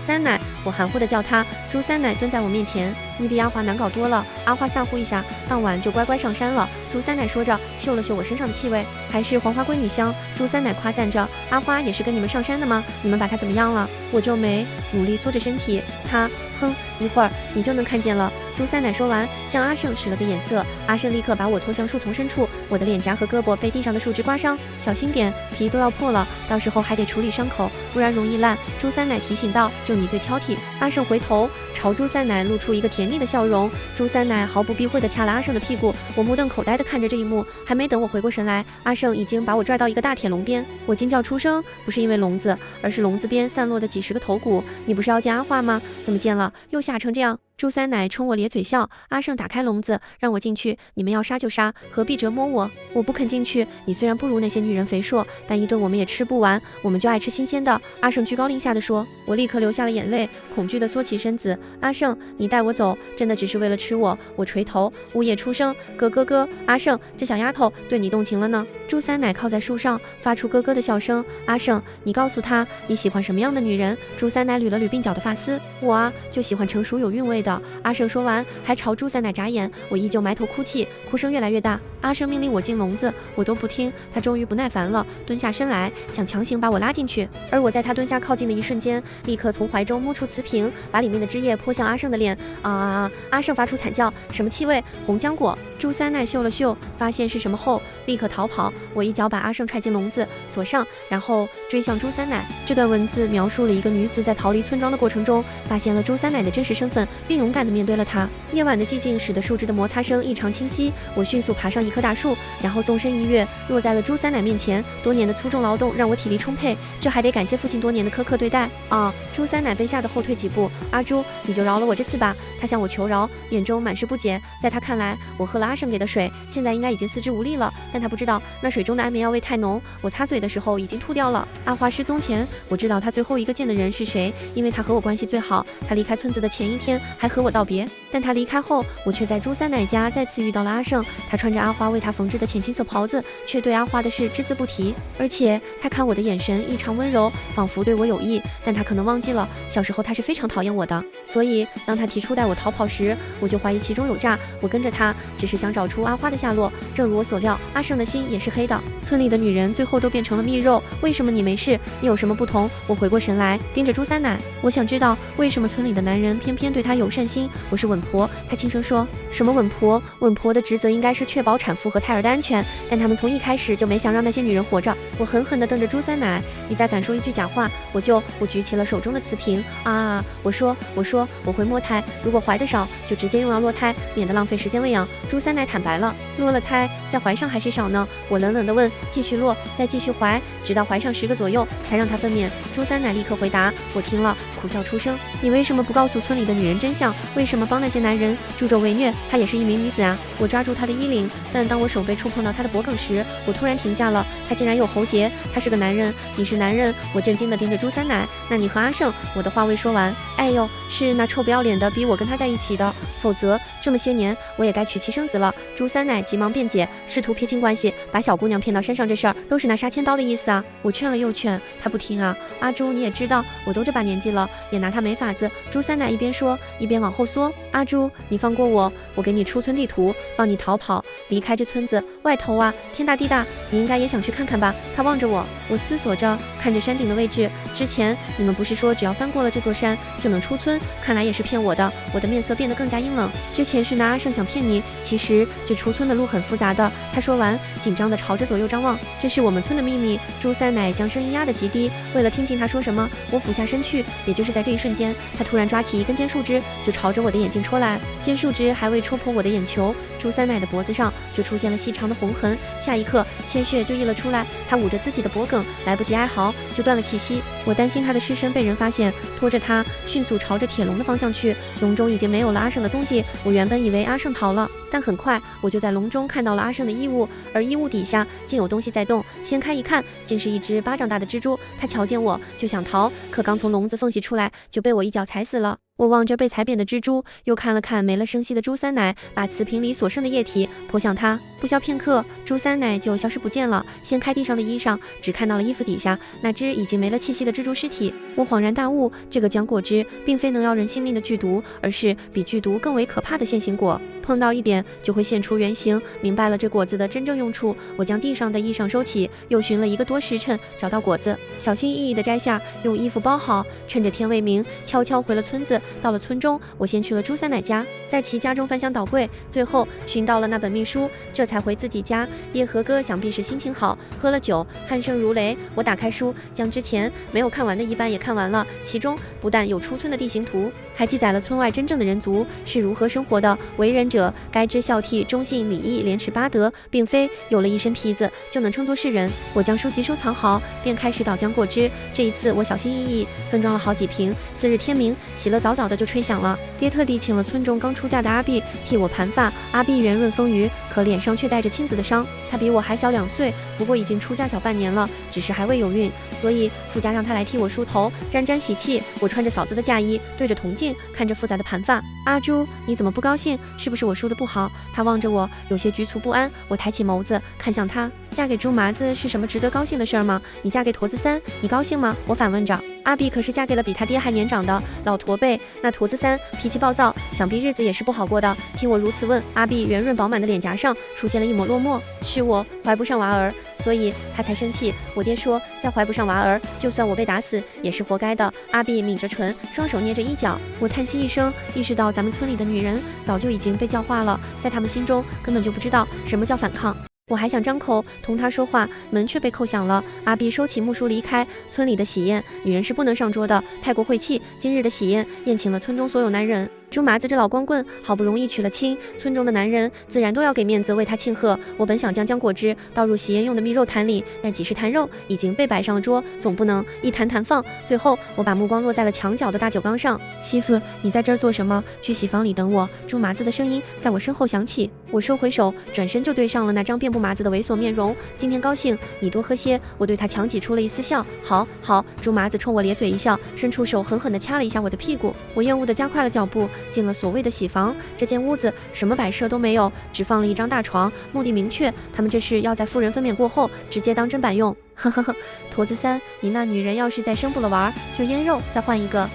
三奶，我含糊地叫他。朱三奶蹲在我面前。你比阿华难搞多了，阿华吓唬一下，当晚就乖乖上山了。朱三奶说着，嗅了嗅我身上的气味，还是黄花闺女香。朱三奶夸赞着。阿花也是跟你们上山的吗？你们把她怎么样了？我皱眉，努力缩着身体。她哼，一会儿你就能看见了。朱三奶说完，向阿胜使了个眼色。阿胜立刻把我拖向树丛深处，我的脸颊和胳膊被地上的树枝刮伤，小心点，皮都要破了，到时候还得处理伤口，不然容易烂。朱三奶提醒道。就你最挑剔。阿胜回头朝朱三奶露出一个甜腻的笑容。朱三奶毫不避讳地掐了阿胜的屁股。我目瞪口呆地看着这一幕，还没等我回过神来，阿胜已经把我拽到一个大铁笼边。我惊叫出声，不是因为笼子，而是笼子边散落的几十个头骨。你不是要见阿花吗？怎么见了又吓成这样？朱三奶冲我咧嘴笑。阿胜打开笼子，让我进去。你们要杀就杀，何必折磨我？我不肯进去。你虽然不如那些女人肥硕，但一顿我们也吃不完，我们就爱吃新鲜的。阿胜居高临下地说。我立刻流下了眼泪，恐惧地缩起身子。阿胜，你带我走，真的只是为了吃我？我垂头，呜咽出声。咯。阿胜，这小丫头对你动情了呢？朱三奶靠在树上，发出咯咯的笑声。阿胜，你告诉她你喜欢什么样的女人？朱三奶捋了捋鬓角的发丝。我啊，就喜欢成熟有韵味的。阿胜说完，还朝朱三奶眨眼。我依旧埋头哭泣，哭声越来越大。阿胜命令我进笼子，我都不听。他终于不耐烦了，蹲下身来，想强行把我拉进去。而我在他蹲下靠近的一瞬间，立刻从怀中摸出瓷瓶，把里面的汁液泼向阿胜的脸。阿胜发出惨叫。什么气味？红浆果。朱三奶嗅了嗅，发现是什么后，立刻逃跑。我一脚把阿胜踹进笼子，锁上，然后追向朱三奶。这段文字描述了一个女子在逃离村庄的过程中，发现了朱三奶的真实身份，并勇敢地面对了她。夜晚的寂静使得树枝的摩擦声异常清晰。我迅速爬上一棵大树，然后纵身一跃，落在了朱三奶面前。多年的粗重劳动让我体力充沛，这还得感谢父亲多年的苛刻对待。朱三奶被吓得后退几步。阿朱，你就饶了我这次吧。她向我求饶，眼中满是不解。在她看来，我喝了阿胜给的水，现在应该已经四肢无力了，但她不知道那水中的安眠药味太浓，我擦嘴的时候已经吐掉了。阿华失踪前，我知道他最后一个见的人是谁，因为他和我关系最好。他离开村子的前一天还和我道别，但他离开后，我却在朱三奶家再次遇到了阿胜。他穿着阿花为他缝制的浅青色袍子，却对阿花的事只字不提，而且他看我的眼神异常温柔，仿佛对我有意。但他可能忘记了，小时候他是非常讨厌我的，所以当他提出带我逃跑时，我就怀疑其中有诈。我跟着他，只是想找出阿花的下落。正如我所料，阿胜的心也是黑的。村里的女人最后都变成了蜜肉，为什么你没事？你有什么不同？我回过神来，盯着朱三奶。我想知道为什么村里的男人偏偏对她有善心。我是稳婆，她轻声说。什么稳婆？稳婆的职责应该是确保产妇和胎儿的安全，但他们从一开始就没想让那些女人活着。我狠狠地瞪着朱三奶，你再敢说一句假话，我举起了手中的瓷瓶。我说我会摸胎，如果怀得少就直接用药落胎，免得浪费时间喂养。朱三奶坦白了，落了胎在怀上还是少呢？我冷冷地问。继续落，再继续怀，直到怀上10个左右，才让她分娩。朱三奶立刻回答。我听了，苦笑出声。你为什么不告诉村里的女人真相？为什么帮那些男人助纣为虐？她也是一名女子啊！我抓住她的衣领，但当我手被触碰到她的脖颈时，我突然停下了。她竟然有喉结，她是个男人，你是男人。我震惊地盯着朱三奶。那你和阿胜？我的话未说完。哎呦，是那臭不要脸的逼我跟他在一起的，否则这么些年我也该娶妻生子了。朱三奶急忙辩解，试图撇清关系，把小姑娘骗到山上这事儿都是拿杀千刀的意思啊！我劝了又劝，她不听啊。阿朱，你也知道，我都这把年纪了，也拿她没法子。朱三奶一边说一边往后缩。阿朱，你放过我，我给你出村地图，帮你逃跑，离开这村子。外头啊，天大地大，你应该也想去看看吧？她望着我，我思索着，看着山顶的位置。之前你们不是说只要翻过了这座山就能出村？看来也是骗我的。我的面色变得更加阴冷。之前是拿阿胜想骗你，其实这出村的路很复杂的。他说完，紧张地朝着左右张望。这是我们村的秘密。朱三奶将声音压得极低，为了听清他说什么，我俯下身去。也就是在这一瞬间，他突然抓起一根尖树枝，就朝着我的眼睛戳来。尖树枝还未戳破我的眼球，朱三奶的脖子上就出现了细长的红痕，下一刻鲜血就溢了出来。他捂着自己的脖颈，来不及哀嚎，就断了气息。我担心他的尸身被人发现，拖着他迅速朝着铁笼的方向去。笼中已经没有了阿胜的踪迹，我原本以为阿胜逃了，但很快我就在笼中看到了阿胜的衣物，而衣物底下竟有东西在动。掀开一看，竟是一只巴掌大的蜘蛛。他瞧见我就想逃，可刚从笼子缝隙出来，就被我一脚踩死了。我望着被踩扁的蜘蛛，又看了看没了声息的朱三奶，把瓷瓶里所剩的液体泼向他。不消片刻，朱三奶就消失不见了。掀开地上的衣裳，只看到了衣服底下那只已经没了气息的蜘蛛尸体。我恍然大悟，这个浆果汁并非能要人性命的剧毒，而是比剧毒更为可怕的现行果，碰到一点就会现出原形。明白了这果子的真正用处，我将地上的衣裳收起，又寻了1个多时辰，找到果子，小心翼翼地摘下，用衣服包好，趁着天未明，悄悄回了村子。到了村中，我先去了朱三奶家，在其家中翻箱倒柜，最后寻到了那本秘书，这才回自己家。叶和哥想必是心情好，喝了酒，鼾声如雷。我打开书，将之前没有看完的一半也看完了，其中不但有出村的地形图，还记载了村外真正的人族是如何生活的。为人者该知孝悌、忠信、礼义、廉耻八德，并非有了一身皮子就能称作是人。我将书籍收藏好，便开始倒浆果汁。这一次我小心翼翼，分装了好几瓶。次日天明，喜乐早早的就吹响了。爹特地请了村中刚出嫁的阿碧替我盘发。阿碧圆润丰腴，可脸上却带着青紫的伤。她比我还小2岁，不过已经出嫁小半年了，只是还未有孕，所以傅家让她来替我梳头，沾沾喜气。我穿着嫂子的嫁衣，对着铜镜看着复杂的盘发。阿朱，你怎么不高兴？是不是我梳的不好？她望着我，有些局促不安。我抬起眸子看向她，嫁给朱麻子是什么值得高兴的事儿吗？你嫁给驼子三，你高兴吗？我反问着。阿碧可是嫁给了比他爹还年长的老驼背，那驼子三脾气暴躁，想必日子也是不好过的。听我如此问，阿碧圆润饱满的脸颊上出现了一抹落寞。是我怀不上娃儿，所以他才生气。我爹说，再怀不上娃儿，就算我被打死也是活该的。阿碧抿着唇，双手捏着衣角。我叹息一声，意识到咱们村里的女人早就已经被教化了，在他们心中根本就不知道什么叫反抗。我还想张口同他说话，门却被扣响了。阿碧收起木梳离开。村里的喜宴，女人是不能上桌的，太过晦气。今日的喜宴宴请了村中所有男人。朱麻子这老光棍好不容易娶了亲，村中的男人自然都要给面子为他庆贺。我本想将浆果汁倒入喜宴用的蜜肉坛里，但几十坛肉已经被摆上了桌，总不能一坛坛放。最后我把目光落在了墙角的大酒缸上。媳妇，你在这儿做什么？去洗房里等我。朱麻子的声音在我身后响起。我收回手，转身就对上了那张遍布麻子的猥琐面容。今天高兴，你多喝些。我对他强挤出了一丝笑。好，好。朱麻子冲我咧嘴一笑，伸出手狠狠地掐了一下我的屁股。我厌恶地加快了脚步，进了所谓的喜房。这间屋子什么摆设都没有，只放了一张大床，目的明确，他们这是要在夫人分娩过后直接当砧板用。呵呵呵，驼子三，你那女人要是再生不了娃儿，就腌肉再换一个。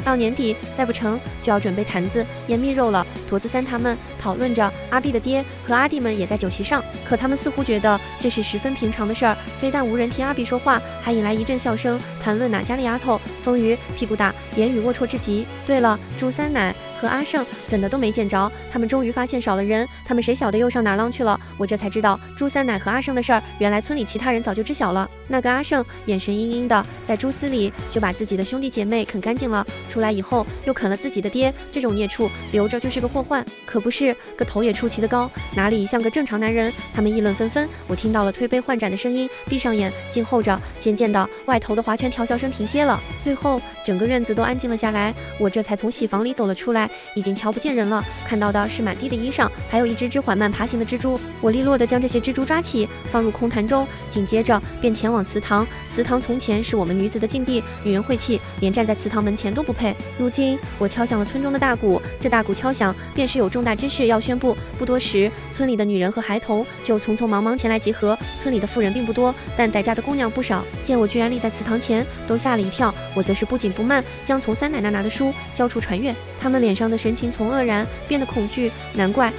到年底再不成就要准备坛子腌蜜肉了。驼子三他们讨论着，阿碧的爹和阿弟们也在酒席上，可他们似乎觉得这是十分平常的事儿，非但无人替阿碧说话，还引来一阵笑声，谈论哪家的丫头丰腴屁股大，言语龌龊至极。对了，朱三奶和阿胜怎的都没见着，他们终于发现少了人，他们谁晓得又上哪儿浪去了。我这才知道朱三奶和阿胜的事儿，原来村里其他人早就知晓了。那个阿胜眼神阴阴的，在蛛丝里就把自己的兄弟姐妹啃干净了，出来以后又啃了自己的爹，这种孽畜留着就是个祸患，可不是，个头也出奇的高，哪里像个正常男人？他们议论纷纷，我听到了推杯换盏的声音，闭上眼静候着。渐渐的，外头的划拳调笑声停歇了，最后整个院子都安静了下来。我这才从洗房里走了出来，已经瞧不见人了，看到的是满地的衣裳，还有一只只缓慢爬行的蜘蛛。我利落地将这些蜘蛛抓起，放入空坛中，紧接着便前往祠堂。祠堂从前是我们女子的禁地，女人晦气，连站在祠堂门前都不配。如今我敲响了村中的大鼓，这大鼓敲响，便是有重大之事要宣布。不多时，村里的女人和孩童就匆匆忙忙前来集合。村里的妇人并不多，但待嫁的姑娘不少。见我居然立在祠堂前，都吓了一跳。我则是不紧不慢，将从三奶奶拿的书交出传阅。他们脸上的神情从愕然变得恐惧。难怪，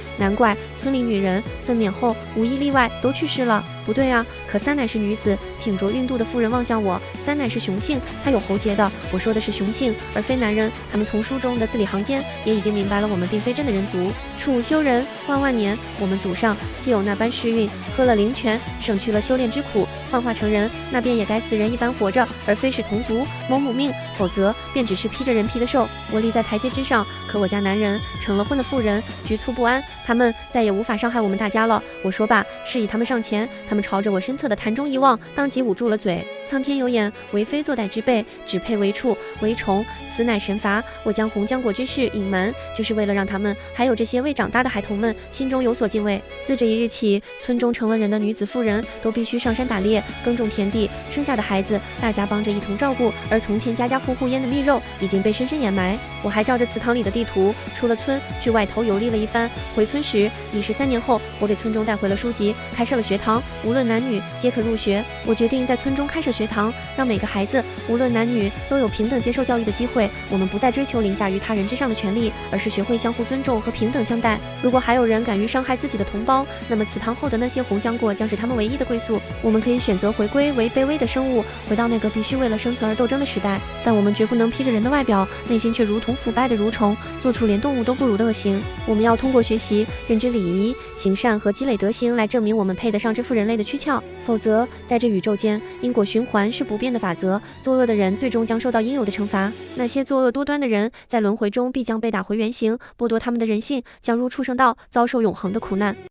村里女人分娩后无一例外都去世了。不对啊，可三奶是女子，挺着孕肚的妇人望向我。三奶是雄性，她有喉结的。我说的是雄性，而非男人。他们从书中的字里行间也已经明白了，我们并非真的人族。楚修人，万万年，我们祖上既有那般世运，喝了灵泉，省去了修炼之苦，幻化成人，那便也该死人一般活着，而非是同族谋母命，否则便只是披着人皮的兽。我立在台阶之上，可我家男人成了婚的妇人，局促不安，他们再也无法伤害我们大家了。我说罢，示意他们上前，他们朝着我身侧的坛中一望，当即捂住了嘴。苍天有眼，为非作歹之辈，只配为畜为虫，此乃神罚。我将红浆果之事隐瞒，就是为了让他们还有这些未长大的孩童们心中有所敬畏。自这一日起，村中成了人的女子妇人都必须上山打猎，耕种田地，生下的孩子大家帮着一同照顾，而从前家家户户腌的蜜肉已经被深深掩埋。我还照着祠堂里的地图，出了村去外头游历了一番。回村时已是3年后，我给村中带回了书籍，开设了学堂，无论男女皆可入学。我决定在村中开设学堂，让每个孩子无论男女都有平等接受教育的机会。我们不再追求凌驾于他人之上的权利，而是学会相互尊重和平等相待。如果还有人敢于伤害自己的同胞，那么祠堂后的那些红浆果将是他们唯一的归宿。我们可以选择回归为卑微的生物，回到那个必须为了生存而斗争的时代，但我们绝不能披着人的外表，内心却如同腐败的蠕虫，做出连动物都不如的恶行。我们要通过学习、认知礼仪、行善和积累德行来证明我们配得上这副人类的躯壳，否则在这宇宙间，因果循环是不变的法则，作恶的人最终将受到应有的惩罚。那些作恶多端的人在轮回中必将被打回原形，剥夺他们的人性，将入畜生道，遭受永恒的苦难。